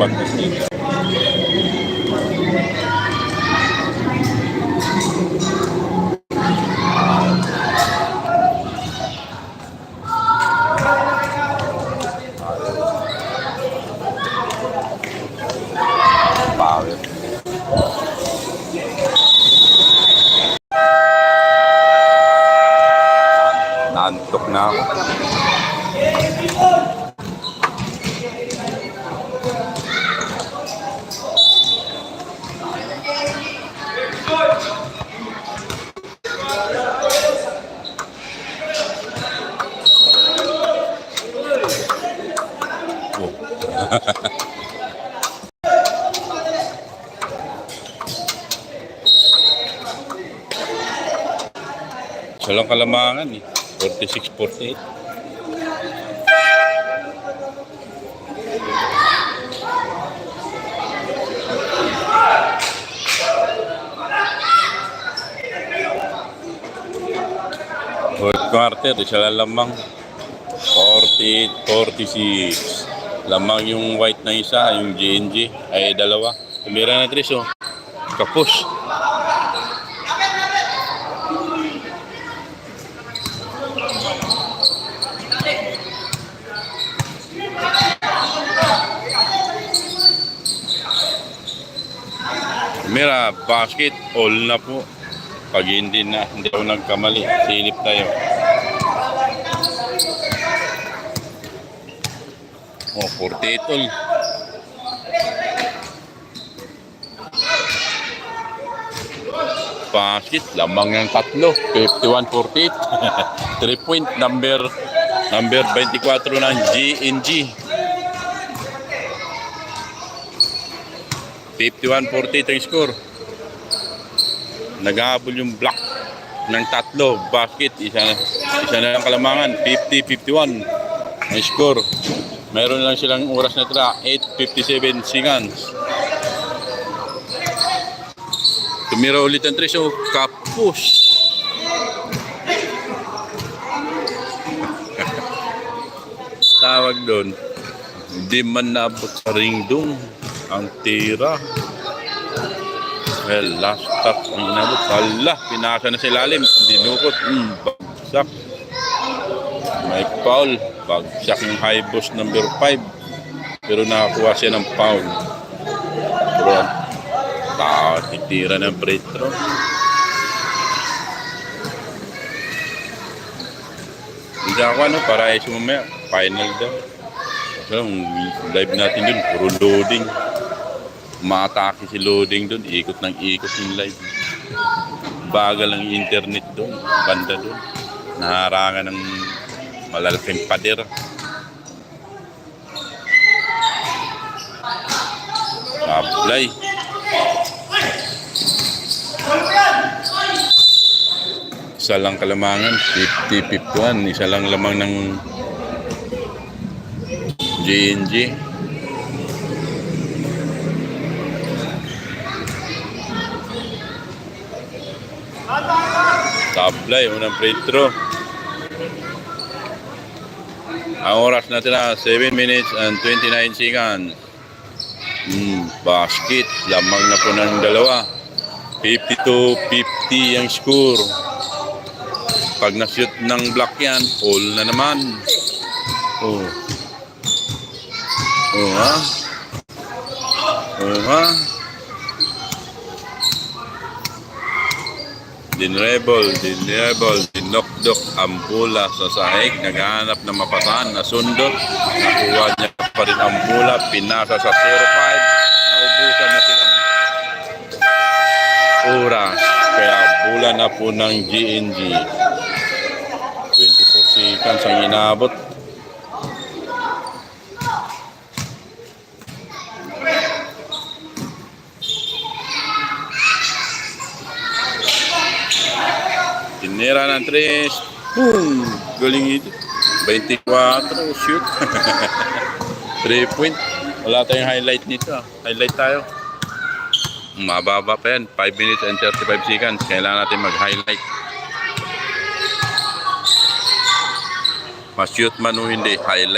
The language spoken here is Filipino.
bag na sneaker. Power. Nantok na ako. Isa lang kalamangan eh. 46-48. Fourth quarter, isa lang lamang. 48-46. Lamang yung white na isa, yung G&G ay dalawa. Tumira na 3 oh. Kapos. Mira, basket, all na po. Pag hindi ako nagkamali, silip tayo. Oh, 48 all. Basket, lamang ng tatlo. 51-48. 3 point, number 24 ng G&G. 51-48 ang score. Naghahabol yung block ng tatlo. Basket, isa na lang kalamangan. 50-51 ang score. Mayroon lang silang oras na tira. 8:57 seconds. Tumira ulit ang 3. So, kapos. Tawag doon. Hindi man naabot sa ring doon. Ang tira. Well, last stop ang inabot. Hala, pinasa na sa ilalim. Dinukot. Bagsak. May foul. Bagsak yung high boss number 5. Pero nakakuha siya ng foul. Pero, titira ng free throw. Hindi ako para ay sumamaya. Final daw. So, live natin dun. Puro loading. Umatake si loading doon, ikot ng ikot yung live. Bagal ang internet doon, banda doon. Naharangan ng malalaking pader. Apply. Isa lang kalamangan, 50-51. Isa lang lamang ng G&G. Tablay, unang free throw. Ang oras natin na 7 minutes and 29 seconds. Basket, lamang na po ng dalawa. 52-50 ang score. Pag na-shoot ng block yan, all na naman. Oh ha? Dinrebol, dinokdok ang bola sa sahig, naghahanap na mapasahan, nasundot, nakuha niya pa rin ang bola, pinasa sa 0-5, naubusan na silang oras, kaya bola na po ng G&G. 24 seconds ang inabot. Tinira ng 3. Boom! Galing ito. 24. Shoot. 3 point. Wala tayong highlight nito. Highlight tayo. Mababa pa yan. 5 minutes and 35 seconds. Kailangan natin mag-highlight. Ma-shoot man o hindi, highlight.